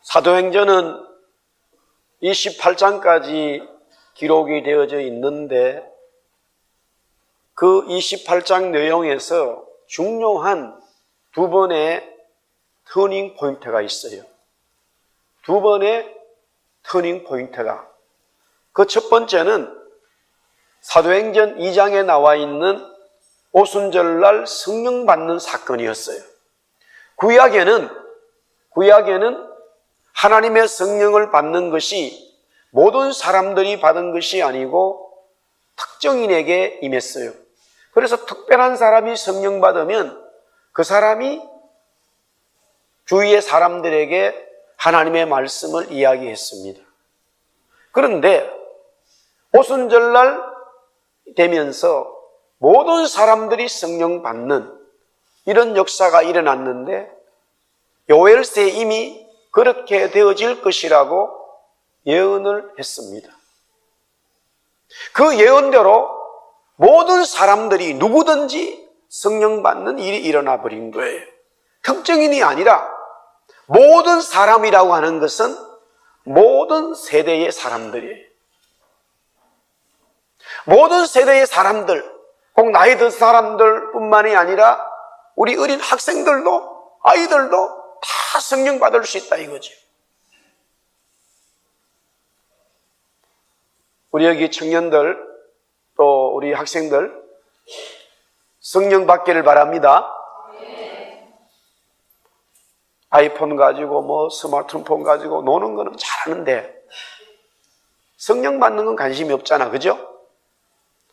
사도행전은 28장까지 기록이 되어져 있는데 그 28장 내용에서 중요한 두 번의 터닝 포인트가 있어요. 두 번의 터닝 포인트가. 그 첫 번째는 사도행전 2장에 나와 있는 오순절날 성령 받는 사건이었어요. 구약에는 하나님의 성령을 받는 것이 모든 사람들이 받은 것이 아니고 특정인에게 임했어요. 그래서 특별한 사람이 성령 받으면 그 사람이 주위의 사람들에게 하나님의 말씀을 이야기했습니다. 그런데 오순절날 되면서 모든 사람들이 성령 받는 이런 역사가 일어났는데 요엘서에 이미 그렇게 되어질 것이라고 예언을 했습니다. 그 예언대로 모든 사람들이 누구든지 성령 받는 일이 일어나 버린 거예요. 특정인이 아니라 모든 사람이라고 하는 것은 모든 세대의 사람들이에요. 모든 세대의 사람들, 꼭 나이 든 사람들 뿐만이 아니라 우리 어린 학생들도 아이들도 다 성령 받을 수 있다 이거죠. 우리 여기 청년들 또 우리 학생들 성령 받기를 바랍니다. 아이폰 가지고 스마트폰 가지고 노는 거는 잘하는데 성령 받는 건 관심이 없잖아, 그죠?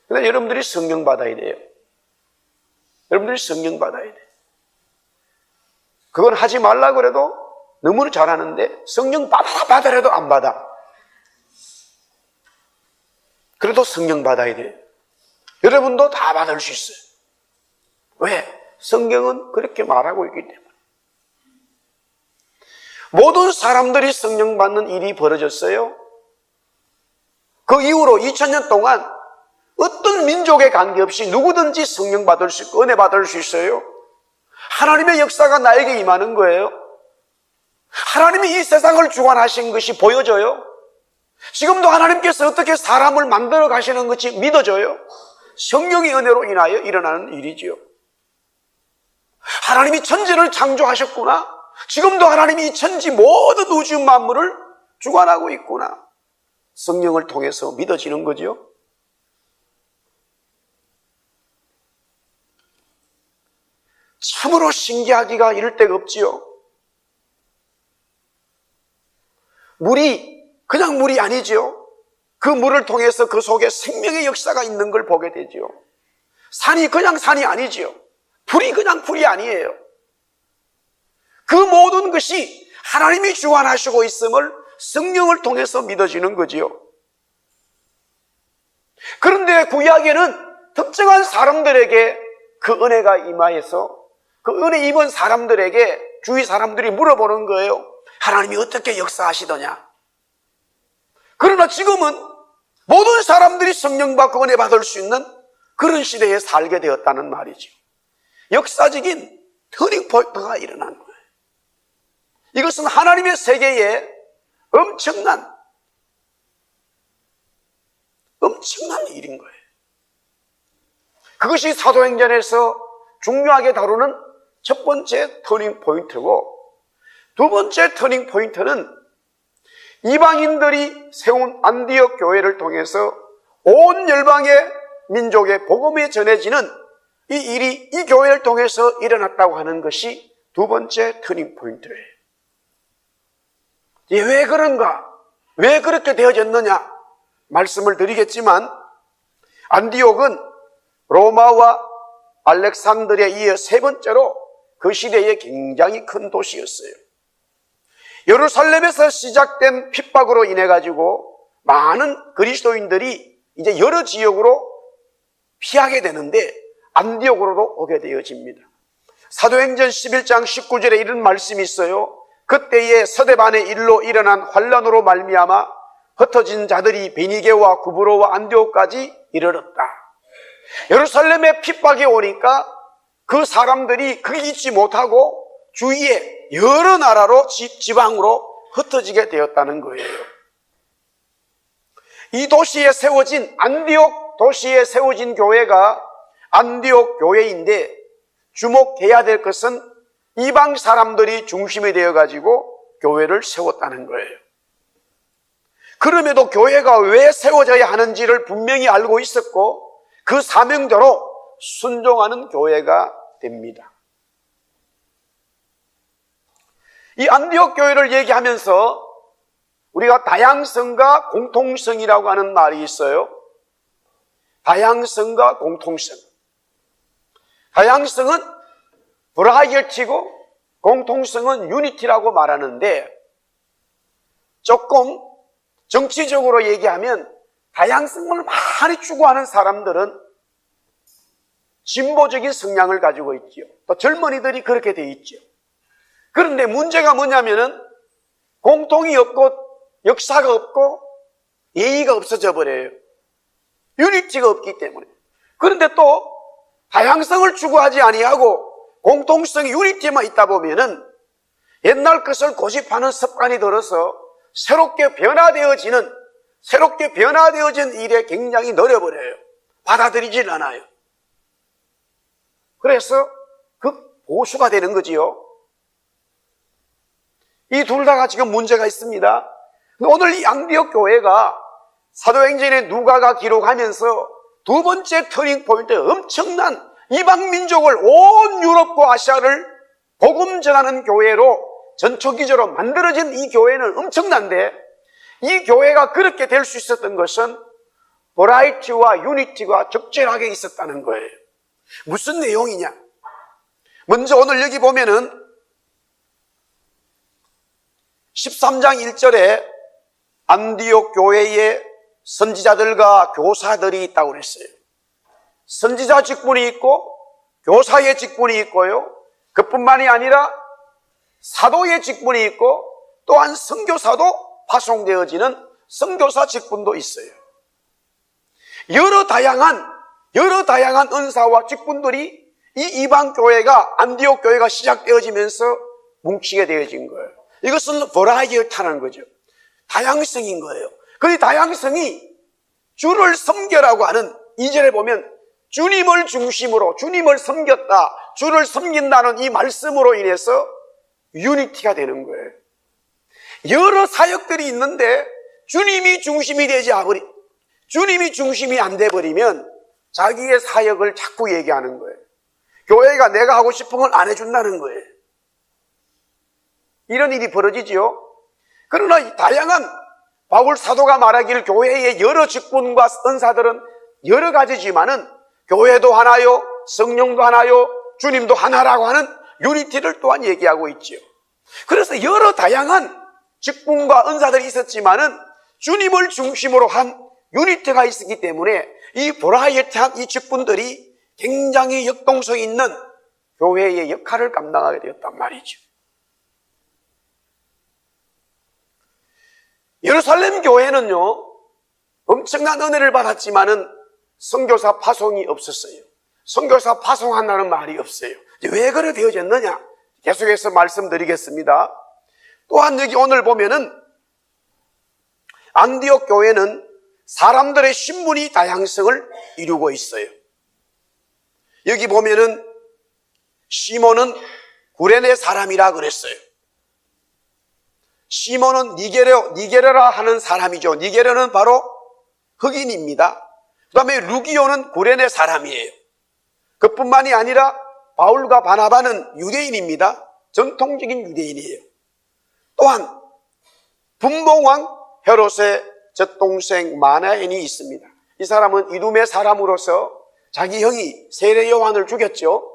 근데 여러분들이 성령 받아야 돼요. 여러분들이 성령 받아야 돼. 그건 하지 말라고 그래도 너무 잘하는데 성령 받아라도 안 받아. 그래도 성령 받아야 돼요. 여러분도 다 받을 수 있어요. 왜? 성경은 그렇게 말하고 있기 때문에. 모든 사람들이 성령 받는 일이 벌어졌어요. 그 이후로 2000년 동안 어떤 민족에 관계없이 누구든지 성령 받을 수 있고 은혜 받을 수 있어요. 하나님의 역사가 나에게 임하는 거예요. 하나님이 이 세상을 주관하신 것이 보여져요. 지금도 하나님께서 어떻게 사람을 만들어 가시는 것이 믿어져요. 성령의 은혜로 인하여 일어나는 일이지요. 하나님이 천지를 창조하셨구나. 지금도 하나님이 이 천지 모든 우주 만물을 주관하고 있구나. 성령을 통해서 믿어지는 거죠. 참으로 신기하기가 이를 데가 없지요. 물이 그냥 물이 아니지요. 그 물을 통해서 그 속에 생명의 역사가 있는 걸 보게 되지요. 산이 그냥 산이 아니지요. 불이 그냥 불이 아니에요. 그 모든 것이 하나님이 주관하시고 있음을 성령을 통해서 믿어지는 거지요. 그런데 구약에는 특정한 사람들에게 그 은혜가 임하여서 그 은혜 입은 사람들에게 주위 사람들이 물어보는 거예요. 하나님이 어떻게 역사하시더냐? 그러나 지금은 모든 사람들이 성령 받고 은혜 받을 수 있는 그런 시대에 살게 되었다는 말이죠. 역사적인 터닝 포인트가 일어난 거예요. 이것은 하나님의 세계에 엄청난 일인 거예요. 그것이 사도행전에서 중요하게 다루는 첫 번째 터닝 포인트고, 두 번째 터닝 포인트는 이방인들이 세운 안디옥 교회를 통해서 온 열방의 민족의 복음이 전해지는 이 일이 이 교회를 통해서 일어났다고 하는 것이 두 번째 터닝 포인트예요. 왜 그런가? 왜 그렇게 되어졌느냐? 말씀을 드리겠지만 안디옥은 로마와 알렉산드리아에 이어 세 번째로 그 시대에 굉장히 큰 도시였어요. 예루살렘에서 시작된 핍박으로 인해 가지고 많은 그리스도인들이 이제 여러 지역으로 피하게 되는데 안디옥으로도 오게 되어집니다. 사도행전 11장 19절에 이런 말씀이 있어요. 그때에 서대반의 일로 일어난 환란으로 말미암아 흩어진 자들이 베니게와 구브로와 안디옥까지 이르렀다. 예루살렘에 핍박이 오니까 그 사람들이 거기 있지 못하고 주위에 여러 나라로 지방으로 흩어지게 되었다는 거예요. 이 도시에 세워진 안디옥 도시에 세워진 교회가 안디옥 교회인데 주목해야 될 것은 이방 사람들이 중심이 되어가지고 교회를 세웠다는 거예요. 그럼에도 교회가 왜 세워져야 하는지를 분명히 알고 있었고 그 사명대로 순종하는 교회가 됩니다. 이 안디옥 교회를 얘기하면서 우리가 다양성과 공통성이라고 하는 말이 있어요. 다양성과 공통성. 다양성은 브라이어티고 공통성은 유니티라고 말하는데 조금 정치적으로 얘기하면 다양성을 많이 추구하는 사람들은 진보적인 성향을 가지고 있지요. 또 젊은이들이 그렇게 돼 있죠. 그런데 문제가 뭐냐면은 공통이 없고 역사가 없고 예의가 없어져 버려요. 유니티가 없기 때문에. 그런데 또 다양성을 추구하지 아니하고 공통성 유니티만 있다 보면은 옛날 것을 고집하는 습관이 들어서 새롭게 변화되어진 일에 굉장히 느려버려요. 받아들이질 않아요. 그래서 보수가 되는 거지요. 이 둘 다가 지금 문제가 있습니다. 오늘 이 안디옥 교회가 사도행전의 누가가 기록하면서 두 번째 터닝 포인트, 엄청난 이방 민족을 온 유럽과 아시아를 복음 전하는 교회로 전초기적으로 만들어진 이 교회는 엄청난데 이 교회가 그렇게 될 수 있었던 것은 버라이티와 유니티가 적절하게 있었다는 거예요. 무슨 내용이냐? 먼저 오늘 여기 보면은 13장 1절에 안디옥 교회에 선지자들과 교사들이 있다고 그랬어요. 선지자 직분이 있고 교사의 직분이 있고요. 그뿐만이 아니라 사도의 직분이 있고 또한 선교사도 파송되어지는 선교사 직분도 있어요. 여러 다양한 은사와 직분들이 이 이방 교회가 안디옥 교회가 시작되어지면서 뭉치게 되어진 거예요. 이것은 버라이어티라는 거죠. 다양성인 거예요. 그 다양성이 주를 섬겨라고 하는 2절에 보면 주님을 중심으로 주님을 섬겼다, 주를 섬긴다는 이 말씀으로 인해서 유니티가 되는 거예요. 여러 사역들이 있는데 주님이 중심이 안 돼버리면 자기의 사역을 자꾸 얘기하는 거예요. 교회가 내가 하고 싶은 걸 안 해준다는 거예요. 이런 일이 벌어지지요. 그러나 이 다양한 바울 사도가 말하기를 교회의 여러 직분과 은사들은 여러 가지지만은 교회도 하나요, 성령도 하나요, 주님도 하나라고 하는 유니티를 또한 얘기하고 있지요. 그래서 여러 다양한 직분과 은사들이 있었지만은 주님을 중심으로 한 유니티가 있었기 때문에 이 버라이어티한 이 직분들이 굉장히 역동성 있는 교회의 역할을 감당하게 되었단 말이죠. 예루살렘 교회는요, 엄청난 은혜를 받았지만은 선교사 파송이 없었어요. 선교사 파송한다는 말이 없어요. 왜 그래 되어졌느냐? 계속해서 말씀드리겠습니다. 또한 여기 오늘 보면은 안디옥 교회는 사람들의 신분이 다양성을 이루고 있어요. 여기 보면은 시몬은 구레네 사람이라 그랬어요. 시몬은 니게르라 하는 사람이죠. 니게르는 바로 흑인입니다. 그 다음에 루기오는 구레네 사람이에요. 그뿐만이 아니라 바울과 바나바는 유대인입니다. 전통적인 유대인이에요. 또한 분봉왕 헤롯의 젖동생 마나엔이 있습니다. 이 사람은 이둠의 사람으로서 자기 형이 세례 요한을 죽였죠.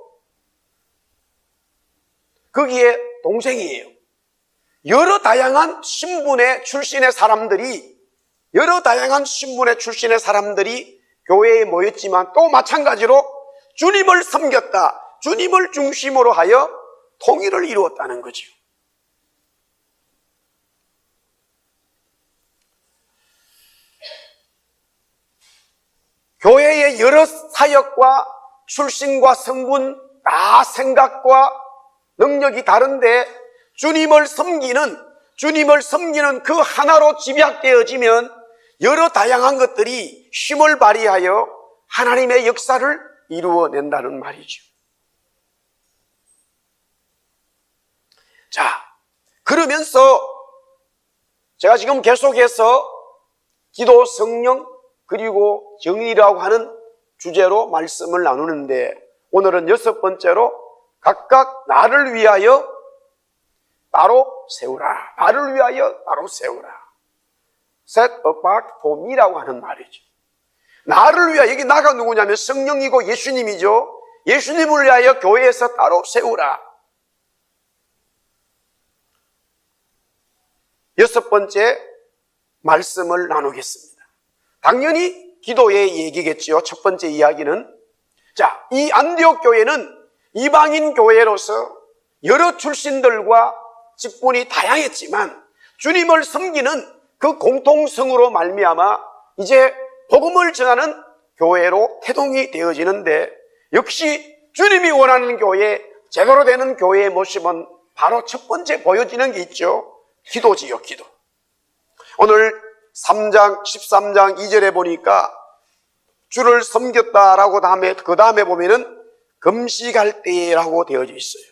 거기에 동생이에요. 여러 다양한 신분의 출신의 사람들이 교회에 모였지만 또 마찬가지로 주님을 섬겼다, 주님을 중심으로 하여 통일을 이루었다는 거죠. 교회의 여러 사역과 출신과 성분, 다 생각과 능력이 다른데 주님을 섬기는, 주님을 섬기는 그 하나로 집약되어지면 여러 다양한 것들이 힘을 발휘하여 하나님의 역사를 이루어낸다는 말이죠. 자, 그러면서 제가 지금 계속해서 기도, 성령, 그리고 정의라고 하는 주제로 말씀을 나누는데, 오늘은 6번째로 각각 나를 위하여 따로 세우라. 나를 위하여 따로 세우라. Set apart for me라고 하는 말이죠. 나를 위하여, 여기 나가 누구냐면 성령이고 예수님이죠. 예수님을 위하여 교회에서 따로 세우라. 6번째 말씀을 나누겠습니다. 당연히 기도의 얘기겠지요. 첫 번째 이야기는, 자, 이 안디옥 교회는 이방인 교회로서 여러 출신들과 직분이 다양했지만 주님을 섬기는 그 공통성으로 말미암아 이제 복음을 전하는 교회로 태동이 되어지는데, 역시 주님이 원하는 교회, 제대로 되는 교회의 모습은 바로 첫 번째 보여지는 게 있죠. 기도지요, 기도. 오늘 3장, 13장 2절에 보니까 주를 섬겼다라고 그 다음에 보면은 금식할 때라고 되어져 있어요.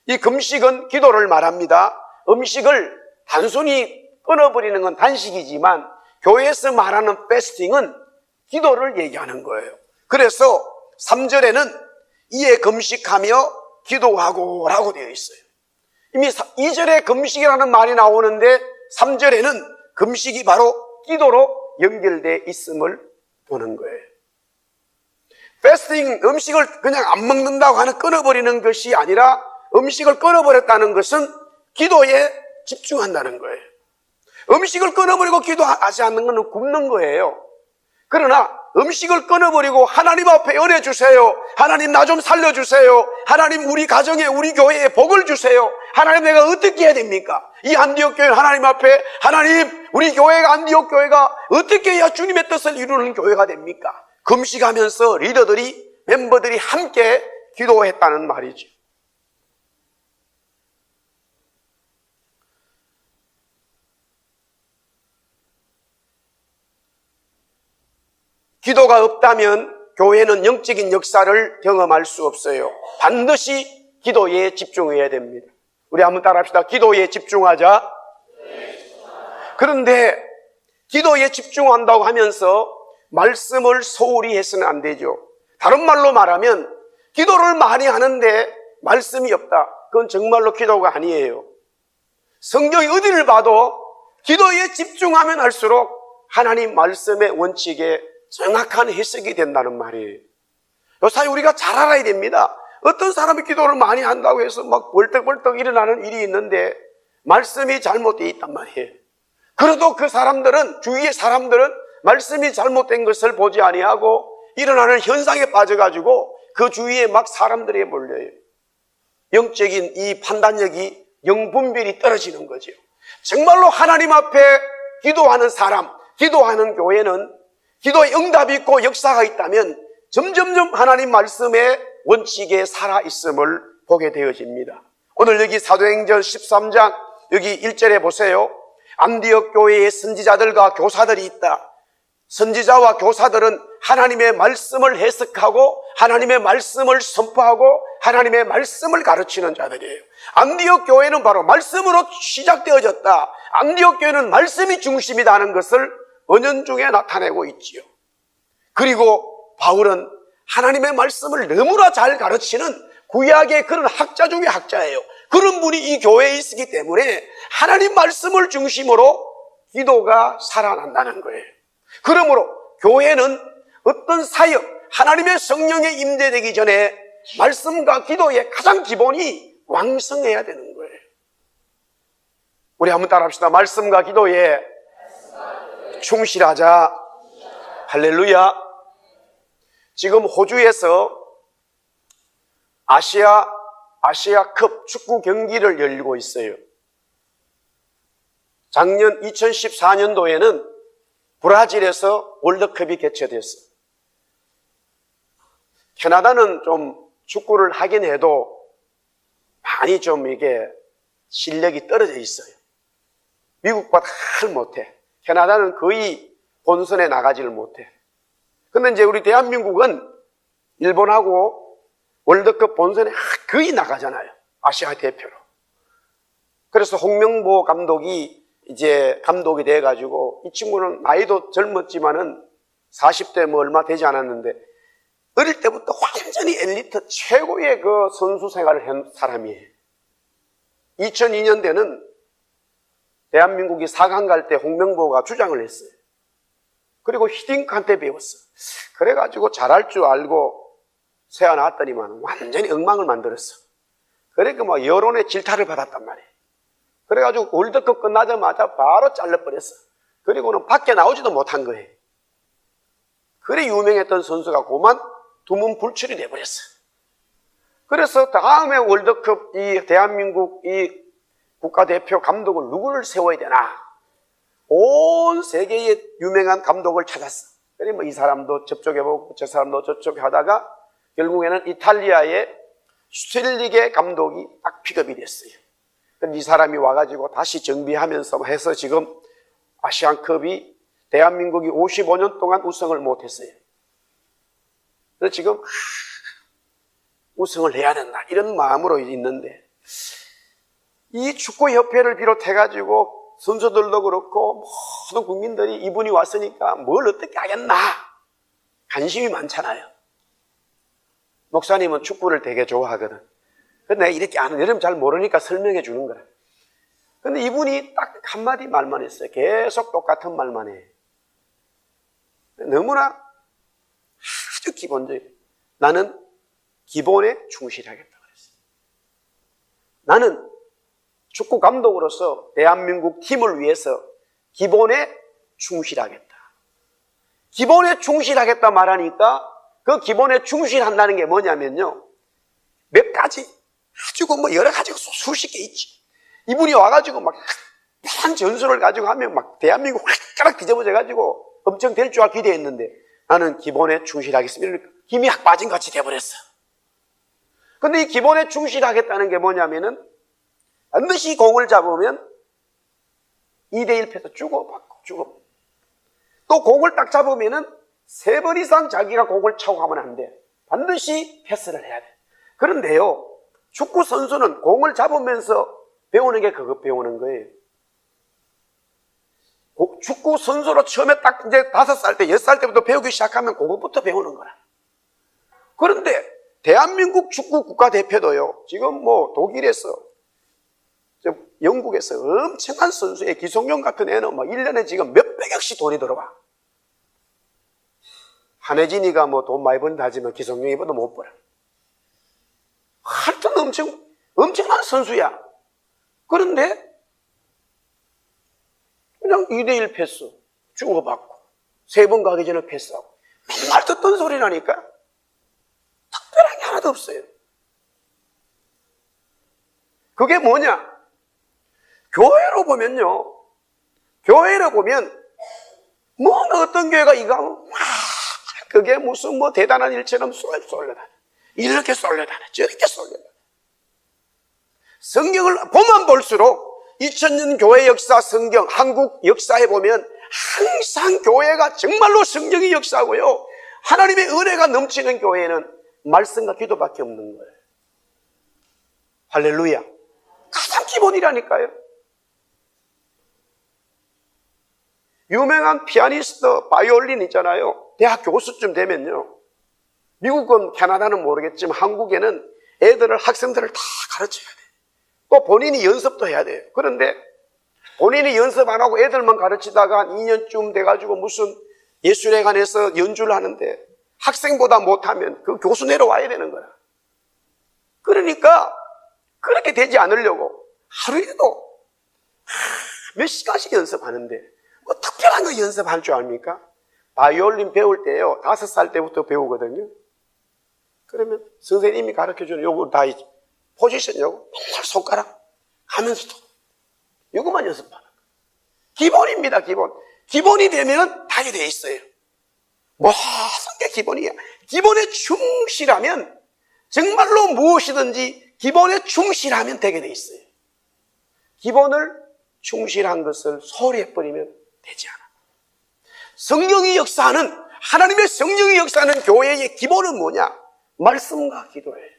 이 금식은 기도를 말합니다. 음식을 단순히 끊어버리는 건 단식이지만 교회에서 말하는 패스팅은 기도를 얘기하는 거예요. 그래서 3절에는 이에 금식하며 기도하고 라고 되어 있어요. 이미 2절에 금식이라는 말이 나오는데 3절에는 금식이 바로 기도로 연결되어 있음을 보는 거예요. 패스팅, 음식을 그냥 안 먹는다고 하는 끊어버리는 것이 아니라 음식을 끊어버렸다는 것은 기도에 집중한다는 거예요. 음식을 끊어버리고 기도하지 않는 것은 굶는 거예요. 그러나 음식을 끊어버리고 하나님 앞에 은혜 주세요. 하나님 나 좀 살려주세요. 하나님 우리 가정에 우리 교회에 복을 주세요. 하나님 내가 어떻게 해야 됩니까? 이 안디옥 교회는 하나님 앞에, 하나님 우리 교회가, 안디옥 교회가 어떻게 해야 주님의 뜻을 이루는 교회가 됩니까? 금식하면서 리더들이, 멤버들이 함께 기도했다는 말이죠. 기도가 없다면 교회는 영적인 역사를 경험할 수 없어요. 반드시 기도에 집중해야 됩니다. 우리 한번 따라합시다. 기도에 집중하자. 그런데 기도에 집중한다고 하면서 말씀을 소홀히 해서는 안 되죠. 다른 말로 말하면 기도를 많이 하는데 말씀이 없다. 그건 정말로 기도가 아니에요. 성경의 어디를 봐도 기도에 집중하면 할수록 하나님 말씀의 원칙에 정확한 해석이 된다는 말이에요. 요사이 우리가 잘 알아야 됩니다. 어떤 사람이 기도를 많이 한다고 해서 막 벌떡벌떡 일어나는 일이 있는데 말씀이 잘못되어 있단 말이에요. 그래도 그 사람들은, 주위의 사람들은 말씀이 잘못된 것을 보지 아니하고 일어나는 현상에 빠져가지고 그 주위에 막 사람들이 몰려요. 영적인 이 판단력이 영분별이 떨어지는 거죠. 정말로 하나님 앞에 기도하는 사람, 기도하는 교회는 기도에 응답이 있고 역사가 있다면 점점점 하나님 말씀의 원칙에 살아있음을 보게 되어집니다. 오늘 여기 사도행전 13장 여기 1절에 보세요. 안디옥 교회에 선지자들과 교사들이 있다. 선지자와 교사들은 하나님의 말씀을 해석하고 하나님의 말씀을 선포하고 하나님의 말씀을 가르치는 자들이에요. 안디옥 교회는 바로 말씀으로 시작되어졌다. 안디옥 교회는 말씀이 중심이라는 것을 은연중에 나타내고 있지요. 그리고 바울은 하나님의 말씀을 너무나 잘 가르치는 구약의 그런 학자 중에 학자예요. 그런 분이 이 교회에 있기 때문에 하나님 말씀을 중심으로 기도가 살아난다는 거예요. 그러므로 교회는 어떤 사역, 하나님의 성령에 임재되기 전에 말씀과 기도의 가장 기본이 왕성해야 되는 거예요. 우리 한번 따라합시다. 말씀과 기도에 충실하자. 할렐루야. 지금 호주에서 아시아컵 축구 경기를 열리고 있어요. 작년 2014년도에는 브라질에서 월드컵이 개최됐어요. 캐나다는 좀 축구를 하긴 해도 많이 좀 이게 실력이 떨어져 있어요. 미국보다 잘 못해. 캐나다는 거의 본선에 나가지를 못해. 근데 이제 우리 대한민국은 일본하고 월드컵 본선에 거의 나가잖아요. 아시아 대표로. 그래서 홍명보 감독이 이제 감독이 돼가지고, 이 친구는 나이도 젊었지만은 40대 뭐 얼마 되지 않았는데, 어릴 때부터 완전히 엘리트 최고의 그 선수 생활을 한 사람이에요. 2002년대는 대한민국이 4강 갈 때 홍명보가 주장을 했어요. 그리고 히딩크한테 배웠어. 그래가지고 잘할 줄 알고 세워놨더니만 완전히 엉망을 만들었어. 그러니까 뭐 여론의 질타를 받았단 말이에요. 그래가지고 월드컵 끝나자마자 바로 잘라버렸어. 그리고는 밖에 나오지도 못한 거예요. 그래 유명했던 선수가 그만 두문불출이 돼버렸어. 그래서 다음에 월드컵 이 대한민국 이 국가대표 감독을 누구를 세워야 되나? 온 세계의 유명한 감독을 찾았어. 그래 뭐 이 사람도 접촉해보고 저 사람도 접촉하다가 결국에는 이탈리아의 슈틸리게 감독이 딱 픽업이 됐어요. 이 사람이 와가지고 다시 정비하면서 해서 지금 아시안컵이 대한민국이 55년 동안 우승을 못했어요. 그래서 지금 우승을 해야 된다 이런 마음으로 있는데, 이 축구협회를 비롯해가지고 선수들도 그렇고 모든 국민들이 이분이 왔으니까 뭘 어떻게 하겠나 관심이 많잖아요. 목사님은 축구를 되게 좋아하거든. 근데 내가 이렇게 아는 여러분 잘 모르니까 설명해 주는 거라. 근데 이분이 딱 한마디 말만 했어요. 계속 똑같은 말만 해. 너무나 아주 기본적이에요. 나는 기본에 충실하겠다 그랬어요. 나는 축구 감독으로서 대한민국 팀을 위해서 기본에 충실하겠다. 기본에 충실하겠다 말하니까 그 기본에 충실한다는 게 뭐냐면요, 몇 가지 아주 뭐 여러 가지가 수십 개 있지. 이분이 와가지고 막 한 전술을 가지고 하면 막 대한민국 확 뒤집어져가지고 엄청 될 줄 기대했는데, 나는 기본에 충실하겠습니다. 이러니까 힘이 확 빠진 것 같이 돼버렸어. 근데 이 기본에 충실하겠다는 게 뭐냐면은 반드시 공을 잡으면 2대1 패스 주고받고 또 공을 딱 잡으면은 3번 이상 자기가 공을 차고 가면 안 돼. 반드시 패스를 해야 돼. 그런데요, 축구 선수는 공을 잡으면서 배우는 게 그것 배우는 거예요. 축구 선수로 처음에 딱 이제 5살 때, 6살 때부터 배우기 시작하면 그것부터 배우는 거라. 그런데 대한민국 축구 국가대표도요, 지금 뭐 독일에서, 영국에서 엄청난 선수의 기성용 같은 애는 뭐 1년에 지금 몇백억씩 돈이 들어와. 한혜진이가 뭐 돈 많이 번다 하지만 기성용이보다 못 벌어. 하여튼 엄청난 선수야. 그런데 그냥 2대1 패스 주고받고 3번 가기 전에 패스하고 맨날 듣던 소리라니까. 특별한 게 하나도 없어요. 그게 뭐냐? 교회로 보면요, 교회로 보면 뭐 어떤 교회가 이거 하면 그게 무슨 뭐 대단한 일처럼 쏠려다녀. 이렇게 쏠려다녀, 저렇게 쏠려다녀. 성경을 보면 볼수록 2000년 교회 역사 성경, 한국 역사에 보면 항상 교회가 정말로 성경이 역사고요, 하나님의 은혜가 넘치는 교회는 말씀과 기도밖에 없는 거예요. 할렐루야. 가장 기본이라니까요. 유명한 피아니스트 바이올린 있잖아요. 대학 교수쯤 되면요, 미국은 캐나다는 모르겠지만 한국에는 학생들을 다 가르쳐야 돼. 또 본인이 연습도 해야 돼요. 그런데 본인이 연습 안 하고 애들만 가르치다가 2년쯤 돼가지고 무슨 예술회관에서 연주를 하는데 학생보다 못하면 그 교수 내려와야 되는 거야. 그러니까 그렇게 되지 않으려고 하루에도 몇 시간씩 연습하는데 뭐 특별한 거 연습할 줄 압니까? 바이올린 배울 때요, 5살 때부터 배우거든요. 그러면 선생님이 가르쳐주는 요거 다 포지션 요거 맨날 손가락 하면서도 요거만 연습하는 거예요. 기본입니다. 기본이 되면 다 돼 있어요. 모든 게 기본이야. 기본에 충실하면 정말로 무엇이든지 기본에 충실하면 되게 돼 있어요. 기본을 충실한 것을 소홀해버리면 되지 않아. 성령의 역사는, 하나님의 성령의 역사는 교회의 기본은 뭐냐? 말씀과 기도예요.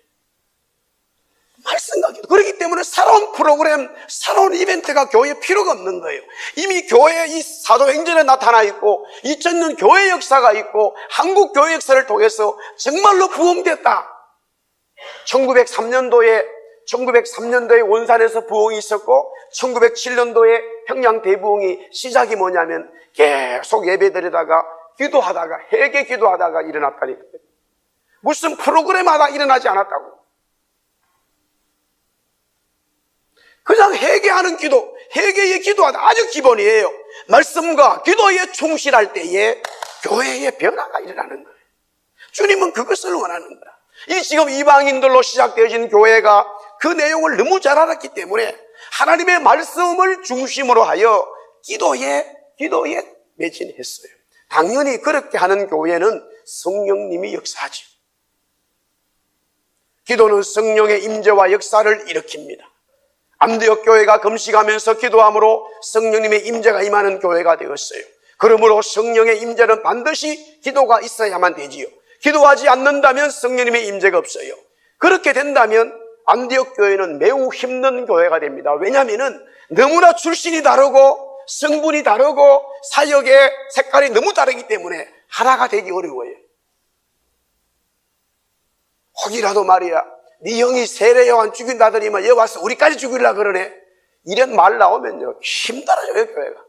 말씀과 기도. 그렇기 때문에 새로운 프로그램, 새로운 이벤트가 교회에 필요가 없는 거예요. 이미 교회에 이 사도행전에 나타나 있고 2000년 교회 역사가 있고 한국 교회 역사를 통해서 정말로 부흥됐다. 1903년도에 원산에서 부흥이 있었고 1907년도에 평양 대부흥이 시작이 뭐냐면 계속 예배드리다가 기도하다가 회개 기도하다가 일어났다니까요. 무슨 프로그램하다 일어나지 않았다고. 그냥 회개하는 기도, 회개에 기도하다 아주 기본이에요. 말씀과 기도에 충실할 때에 교회의 변화가 일어나는 거예요. 주님은 그것을 원하는 거야. 이 지금 이방인들로 시작되어진 교회가 그 내용을 너무 잘 알았기 때문에 하나님의 말씀을 중심으로 하여 기도에 매진했어요. 당연히 그렇게 하는 교회는 성령님이 역사하죠. 기도는 성령의 임재와 역사를 일으킵니다. 안디옥 교회가 금식하면서 기도함으로 성령님의 임재가 임하는 교회가 되었어요. 그러므로 성령의 임재는 반드시 기도가 있어야만 되지요. 기도하지 않는다면 성령님의 임재가 없어요. 그렇게 된다면 안디옥 교회는 매우 힘든 교회가 됩니다. 왜냐하면 너무나 출신이 다르고 성분이 다르고 사역의 색깔이 너무 다르기 때문에 하나가 되기 어려워요. 혹이라도 말이야, 네 형이 세례 요한 죽인다더니만 여기 와서 우리까지 죽이려고 그러네, 이런 말 나오면요 힘들어져요 교회가.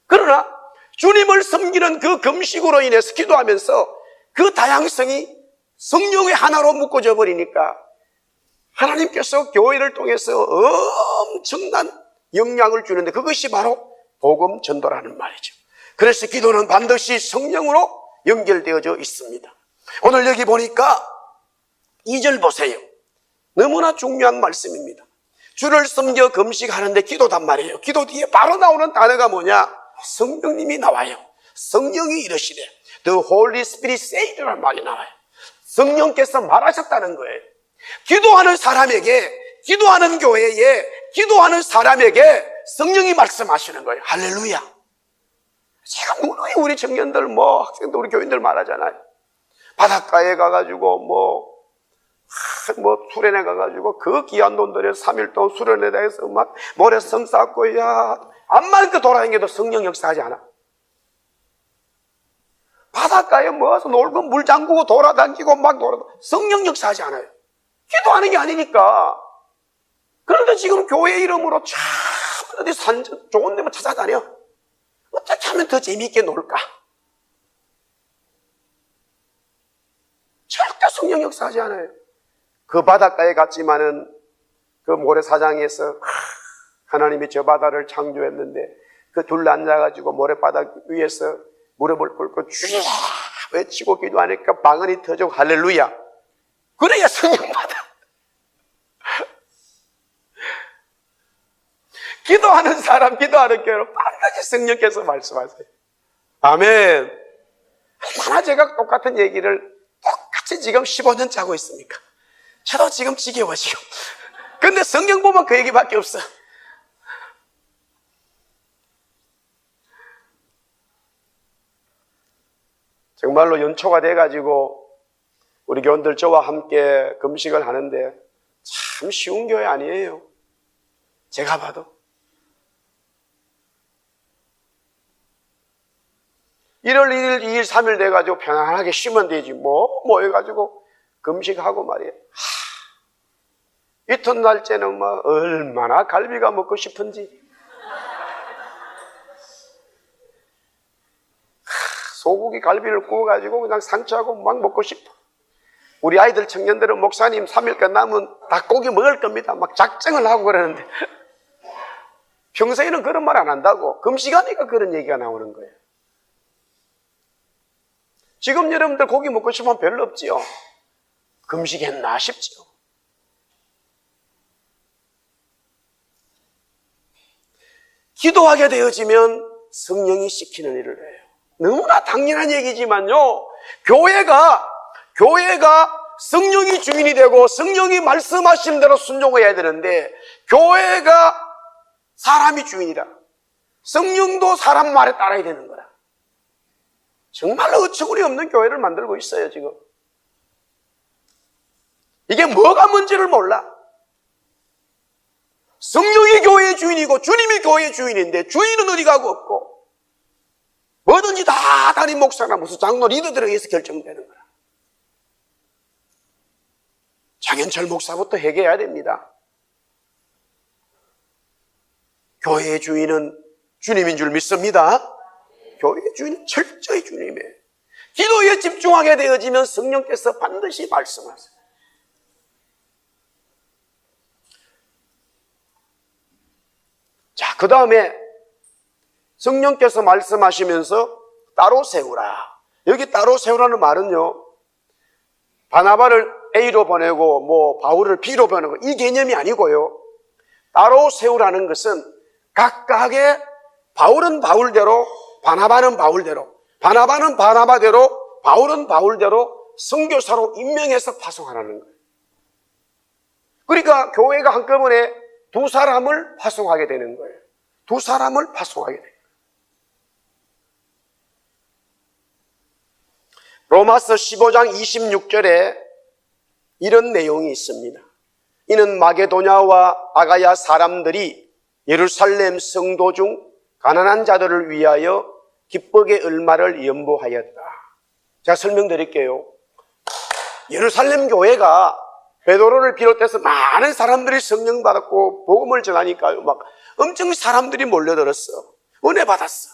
그러나 주님을 섬기는 그 금식으로 인해서 기도하면서 그 다양성이 성령의 하나로 묶어져 버리니까 하나님께서 교회를 통해서 엄청난 영향을 주는데 그것이 바로 복음 전도라는 말이죠. 그래서 기도는 반드시 성령으로 연결되어져 있습니다. 오늘 여기 보니까 2절 보세요. 너무나 중요한 말씀입니다. 주를 섬겨 금식하는데 기도단 말이에요. 기도 뒤에 바로 나오는 단어가 뭐냐? 성령님이 나와요. 성령이 이러시래. The Holy Spirit said라는 말이 나와요. 성령께서 말하셨다는 거예요. 기도하는 사람에게, 기도하는 교회에, 기도하는 사람에게 성령이 말씀하시는 거예요. 할렐루야. 제가 우리 청년들, 학생들, 우리 교인들 말하잖아요. 바닷가에 가가지고 수련회 가가지고 그 귀한 돈 들여서 3일 동안 수련회다 해서 막 모래성 쌓고, 암만 그 돌아다녀도 성령 역사하지 않아. 바닷가에 모아서 놀고 물 잠그고 돌아다니고 성령 역사하지 않아요. 기도하는 게 아니니까. 그런데 지금 교회 이름으로 참 어디 산전 좋은 데만 찾아다녀. 어떻게 하면 더 재미있게 놀까? 절대 성령 역사하지 않아요. 그 바닷가에 갔지만은 그 모래사장에서 하나님이 저 바다를 창조했는데 그 둘러앉아가지고 모래바닥 위에서 무릎을 꿇고 주여 외치고 기도하니까 방언이 터지고 할렐루야. 그래야 성령 받아. 기도하는 사람, 기도하는 교회로 반드시 성령께서 말씀하세요. 아멘. 얼마나 제가 똑같은 얘기를 똑같이 지금 15년째 하고 있습니까? 저도 지금 지겨워 지금. 근데 성경 보면 그 얘기밖에 없어. 정말로 연초가 돼가지고 우리 교원들 저와 함께 금식을 하는데 참 쉬운 교회 아니에요. 제가 봐도. 1월 1일, 2일, 3일 돼가지고 편안하게 쉬면 되지. 해가지고 금식하고 말이에요. 이튿날째는 얼마나 갈비가 먹고 싶은지. 소고기 갈비를 구워가지고 그냥 상추하고 막 먹고 싶어. 우리 아이들 청년들은 목사님 3일 끝나면 닭고기 먹을 겁니다. 막 작정을 하고 그러는데 평소에는 그런 말 안 한다고. 금식하니까 그런 얘기가 나오는 거예요. 지금 여러분들 고기 먹고 싶으면 별로 없지요. 금식했나 싶지요. 기도하게 되어지면 성령이 시키는 일을 해요. 너무나 당연한 얘기지만요, 교회가 성령이 주인이 되고 성령이 말씀하시는 대로 순종해야 되는데 교회가 사람이 주인이다. 성령도 사람 말에 따라야 되는 거라. 정말로 어처구니 없는 교회를 만들고 있어요, 지금. 이게 뭐가 뭔지를 몰라. 성령이 교회의 주인이고 주님이 교회의 주인인데 주인은 어디 가고 없고 뭐든지 다 담임 목사나 무슨 장로 리더들에 의해서 결정되는 거라. 장현철 목사부터 회개해야 됩니다. 교회의 주인은 주님인 줄 믿습니다. 교회의 주인은 철저히 주님이에요. 기도에 집중하게 되어지면 성령께서 반드시 말씀하세요. 자, 그 다음에 성령께서 말씀하시면서 따로 세우라. 여기 따로 세우라는 말은요, 바나바를 A로 보내고 바울을 B로 보내고 이 개념이 아니고요. 따로 세우라는 것은 각각의 바울은 바울대로, 바나바는 바울대로, 바나바는 바나바대로, 바울은 바울대로 선교사로 임명해서 파송하라는 거예요. 그러니까 교회가 한꺼번에 두 사람을 파송하게 되는 거예요. 두 사람을 파송하게 돼요. 로마서 15장 26절에 이런 내용이 있습니다. 이는 마게도냐와 아가야 사람들이 예루살렘 성도 중 가난한 자들을 위하여 기쁘게 얼마를 연보하였다. 제가 설명드릴게요. 예루살렘 교회가 베드로를 비롯해서 많은 사람들이 성령 받았고 복음을 전하니까요, 막 엄청 사람들이 몰려들었어. 은혜 받았어.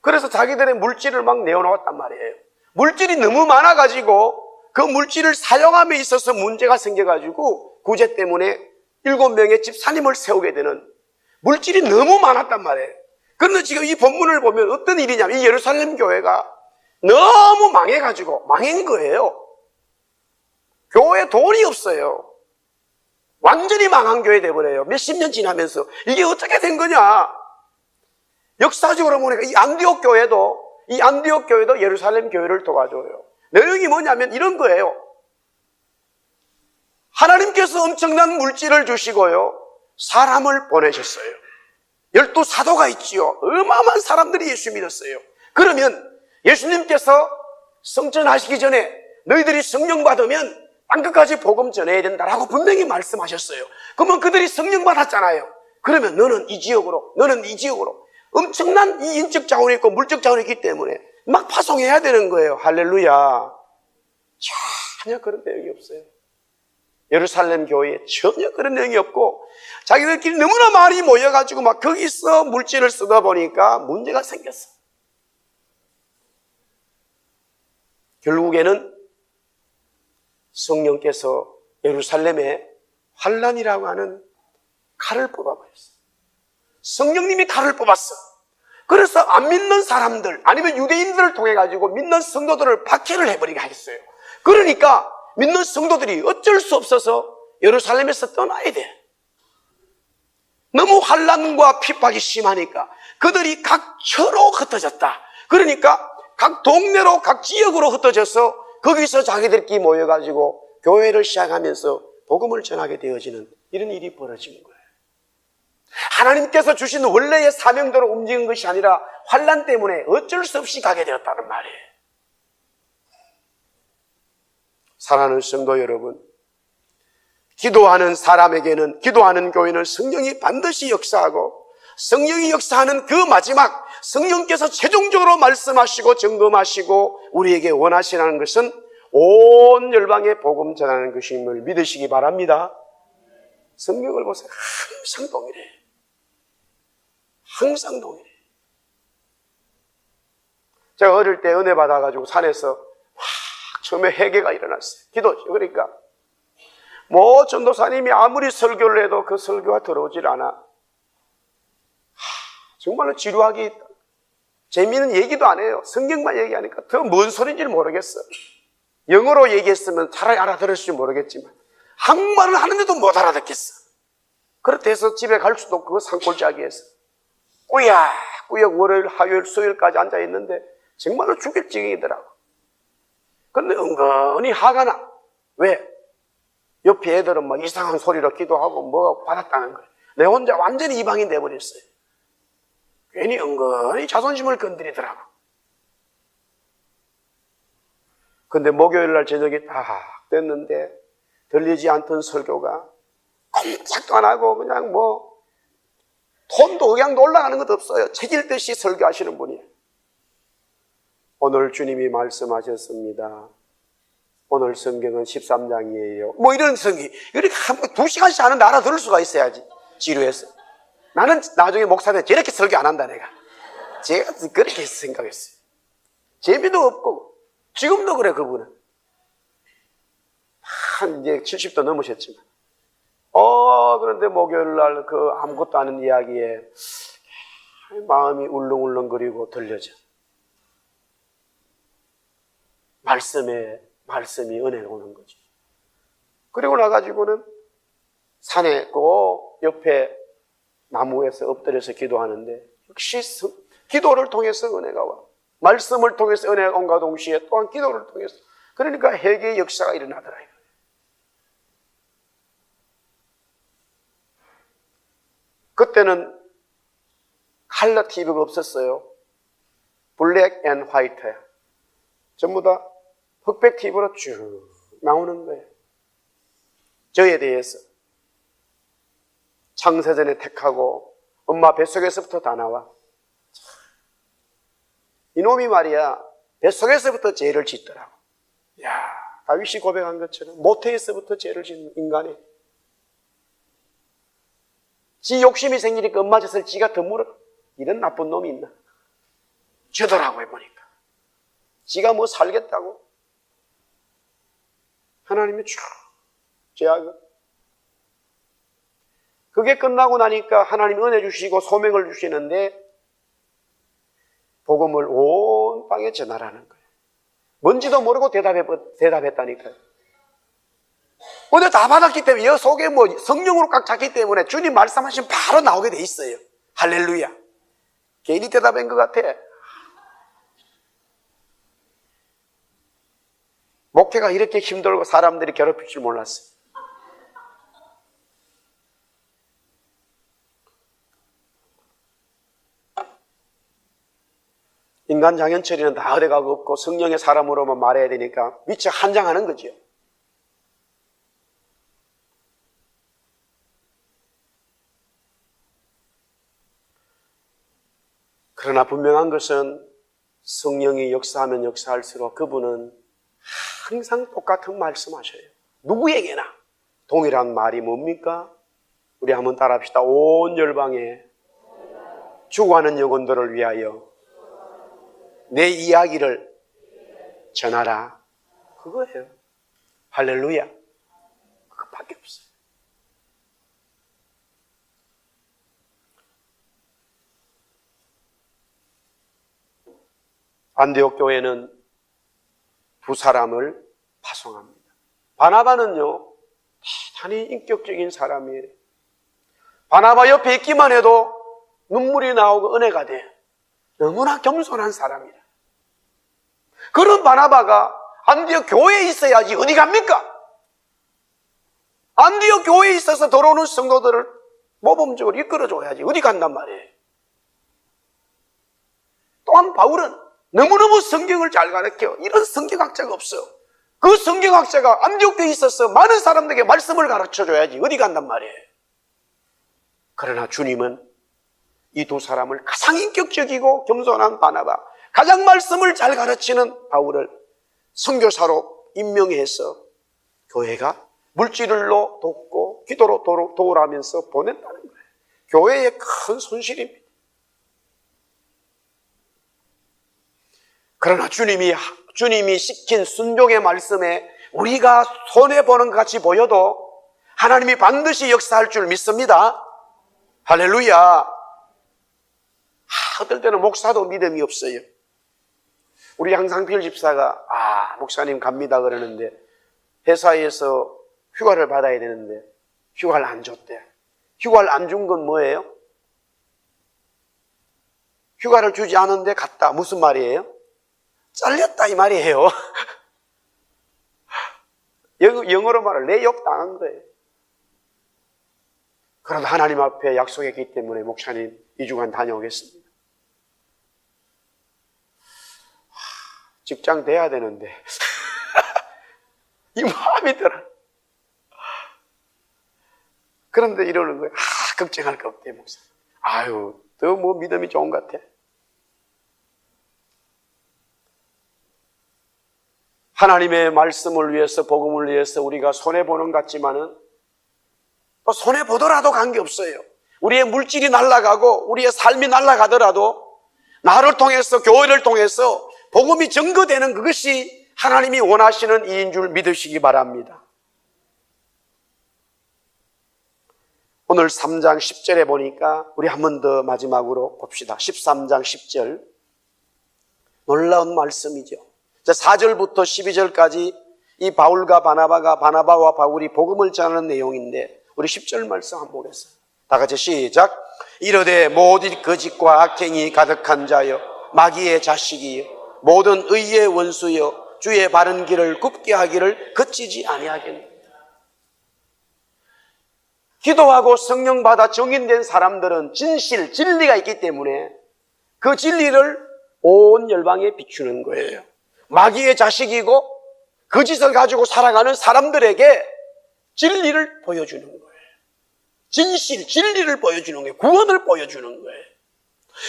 그래서 자기들의 물질을 막 내어놓았단 말이에요. 물질이 너무 많아가지고 그 물질을 사용함에 있어서 문제가 생겨가지고 구제 때문에 7명의 집사님을 세우게 되는 물질이 너무 많았단 말이에요. 그런데 지금 이 본문을 보면 어떤 일이냐면 이 예루살렘 교회가 너무 망해가지고 망한 거예요. 교회에 돈이 없어요. 완전히 망한 교회 돼버려요. 몇십 년 지나면서. 이게 어떻게 된 거냐? 역사적으로 보니까 이 안디옥 교회도 예루살렘 교회를 도와줘요. 내용이 뭐냐면 이런 거예요. 하나님께서 엄청난 물질을 주시고요, 사람을 보내셨어요. 12사도가 있지요. 어마어마한 사람들이 예수 믿었어요. 그러면 예수님께서 성전하시기 전에 너희들이 성령 받으면 땅끝까지 복음 전해야 된다라고 분명히 말씀하셨어요. 그러면 그들이 성령 받았잖아요. 그러면 너는 이 지역으로, 너는 이 지역으로 엄청난 이 인적 자원이 있고 물적 자원이 있기 때문에 막 파송해야 되는 거예요. 할렐루야. 전혀 그런 내용이 없어요. 예루살렘 교회에 전혀 그런 내용이 없고 자기들끼리 너무나 많이 모여가지고 막 거기서 물질을 쓰다 보니까 문제가 생겼어. 결국에는 성령께서 예루살렘에 환란이라고 하는 칼을 뽑아버렸어. 성령님이 칼을 뽑았어. 그래서 안 믿는 사람들 아니면 유대인들을 통해 가지고 믿는 성도들을 박해를 해버리게 하겠어요. 그러니까 믿는 성도들이 어쩔 수 없어서 예루살렘에서 떠나야 돼. 너무 환란과 핍박이 심하니까 그들이 각 처로 흩어졌다. 그러니까 각 동네로 각 지역으로 흩어져서 거기서 자기들끼리 모여가지고 교회를 시작하면서 복음을 전하게 되어지는 이런 일이 벌어지는 거예요. 하나님께서 주신 원래의 사명대로 움직인 것이 아니라 환란 때문에 어쩔 수 없이 가게 되었다는 말이에요. 사랑하는 성도 여러분, 기도하는 사람에게는, 기도하는 교회는 성령이 반드시 역사하고 성령이 역사하는 그 마지막 성령께서 최종적으로 말씀하시고 점검하시고 우리에게 원하시는 것은 온 열방에 복음 전하는 것임을 믿으시기 바랍니다. 성경을 보세요. 항상 동일해. 항상 동일해. 제가 어릴 때 은혜 받아가지고 산에서 막 처음에 회개가 일어났어요. 기도죠. 그러니까 뭐 전도사님이 아무리 설교를 해도 그 설교가 들어오질 않아. 정말로 지루하기, 재미있는 얘기도 안 해요. 성경만 얘기하니까 더 뭔 소리인지 모르겠어. 영어로 얘기했으면 차라리 알아들을지 모르겠지만 한국말을 하는데도 못 알아듣겠어. 그렇대서 집에 갈 수도 없고 산골짜기에서 꾸역꾸역 월요일, 화요일, 수요일까지 앉아있는데 정말로 죽일 지경이더라고. 그런데 은근히 화가 나. 왜? 옆에 애들은 막 이상한 소리로 기도하고 뭐 받았다는 거예요. 내 혼자 완전히 이방인 돼버렸어요. 괜히 은근히 자존심을 건드리더라고. 근데 목요일 날 저녁이 딱 됐는데 들리지 않던 설교가 꼼짝도 안 하고 그냥 뭐 톤도 그냥 올라가는 것도 없어요. 책 읽듯이 설교하시는 분이에요. 오늘 주님이 말씀하셨습니다. 오늘 성경은 13장이에요. 뭐 이런 성경. 이렇게 2시간씩 하는데 알아들을 수가 있어야지. 지루해서. 나는 나중에 목사 때 저렇게 설교 안 한다, 내가. 제가 그렇게 생각했어요. 재미도 없고. 지금도 그래, 그분은. 한 이제 70도 넘으셨지만. 그런데 목요일 날 그 아무것도 아는 이야기에 마음이 울렁울렁거리고 들려져. 말씀이 은혜가 오는 거지. 그리고 나가지고는 산에 꼭 옆에 나무에서 엎드려서 기도하는데 역시 기도를 통해서 은혜가 와. 말씀을 통해서 은혜가 온과 동시에 또한 기도를 통해서 그러니까 회개의 역사가 일어나더라. 그때는 칼라 TV가 없었어요. 블랙 앤 화이트야. 전부 다 흑백 TV로 쭉 나오는 거예요. 저에 대해서. 창세전에 택하고 엄마 뱃속에서부터 다 나와. 이놈이 말이야 뱃속에서부터 죄를 짓더라고. 야, 다윗이 고백한 것처럼 모태에서부터 죄를 짓는 인간이 지 욕심이 생기니까 엄마 젖을 지가 더 물어. 이런 나쁜 놈이 있나? 죄더라고 해보니까 지가 뭐 살겠다고 하나님이 쭉 죄악을. 그게 끝나고 나니까 하나님 은혜 주시고 소명을 주시는데 복음을 온 땅에 전하라는 거예요. 뭔지도 모르고 대답했다니까요. 근데 다 받았기 때문에 여 속에 뭐 성령으로 꽉 찼기 때문에 주님 말씀하시면 바로 나오게 돼 있어요. 할렐루야. 괜히 대답한 것 같아. 목회가 이렇게 힘들고 사람들이 괴롭힐 줄 몰랐어요. 인간 장현 처리는 다 어디가고 없고 성령의 사람으로만 말해야 되니까 미처 한장하는 거죠. 그러나 분명한 것은 성령이 역사하면 역사할수록 그분은 항상 똑같은 말씀하셔요. 누구에게나. 동일한 말이 뭡니까? 우리 한번 따라합시다. 온 열방에 죽어가는 영혼들을 위하여 내 이야기를 전하라. 그거예요. 할렐루야. 그것밖에 없어요. 안디옥 교회는 두 사람을 파송합니다. 바나바는요, 대단히 인격적인 사람이에요. 바나바 옆에 있기만 해도 눈물이 나오고 은혜가 돼. 너무나 겸손한 사람이라. 그런 바나바가 안디옥 교회에 있어야지 어디 갑니까? 안디옥 교회에 있어서 들어오는 성도들을 모범적으로 이끌어줘야지 어디 간단 말이에요. 또한 바울은 너무너무 성경을 잘 가르쳐. 이런 성경학자가 없어. 그 성경학자가 안디옥 교회에 있어서 많은 사람들에게 말씀을 가르쳐줘야지 어디 간단 말이에요. 그러나 주님은 이 두 사람을 가장 인격적이고 겸손한 바나바, 가장 말씀을 잘 가르치는 바울을 선교사로 임명해서 교회가 물질로 돕고 기도로 도우라면서 보냈다는 거예요. 교회의 큰 손실입니다. 그러나 주님이 시킨 순종의 말씀에 우리가 손해보는 것 같이 보여도 하나님이 반드시 역사할 줄 믿습니다. 할렐루야. 어떨 때는 목사도 믿음이 없어요. 우리 양상필 집사가 목사님 갑니다 그러는데 회사에서 휴가를 받아야 되는데 휴가를 안 줬대. 휴가를 안 준 건 뭐예요? 휴가를 주지 않은데 갔다. 무슨 말이에요? 잘렸다 이 말이에요. 영어로 말하면 레욕당한 거예요. 그래도 하나님 앞에 약속했기 때문에 목사님 2주간 다녀오겠습니다. 직장 돼야 되는데 이 마음이 들어. 그런데 이러는 거예요. 걱정할 거 없대 목사. 아유, 더 뭐 믿음이 좋은 것 같아. 하나님의 말씀을 위해서, 복음을 위해서 우리가 손해보는 것 같지만은 또 손해보더라도 관계없어요. 우리의 물질이 날아가고 우리의 삶이 날아가더라도 나를 통해서, 교회를 통해서 복음이 증거되는 그것이 하나님이 원하시는 일인 줄 믿으시기 바랍니다. 오늘 3장 10절에 보니까 우리 한 번 더 마지막으로 봅시다. 13장 10절. 놀라운 말씀이죠. 4절부터 12절까지 이 바울과 바나바가, 바나바와 바울이 복음을 전하는 내용인데 우리 10절 말씀 한번 보겠습니다. 다 같이 시작. 이르되 모든 거짓과 악행이 가득한 자여, 마귀의 자식이여, 모든 의의 원수여, 주의 바른 길을 굽게 하기를 그치지 아니하겠느냐. 기도하고 성령 받아 정인된 사람들은 진실, 진리가 있기 때문에 그 진리를 온 열방에 비추는 거예요. 마귀의 자식이고 거짓을 가지고 살아가는 사람들에게 진리를 보여주는 거예요. 진실, 진리를 보여주는 거예요. 구원을 보여주는 거예요.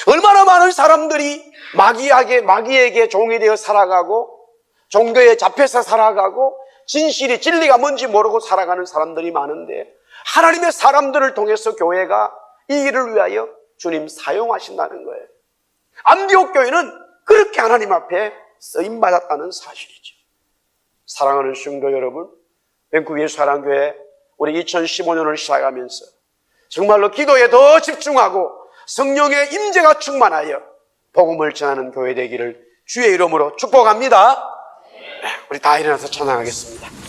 얼마나 많은 사람들이 마귀에게 종이 되어 살아가고 종교에 잡혀서 살아가고 진실이, 진리가 뭔지 모르고 살아가는 사람들이 많은데 하나님의 사람들을 통해서 교회가 이 일을 위하여 주님 사용하신다는 거예요. 안디옥 교회는 그렇게 하나님 앞에 쓰임받았다는 사실이죠. 사랑하는 성도 여러분, 밴쿠 예수사랑교회 우리 2015년을 시작하면서 정말로 기도에 더 집중하고 성령의 임재가 충만하여 복음을 전하는 교회 되기를 주의 이름으로 축복합니다. 우리 다 일어나서 찬양하겠습니다.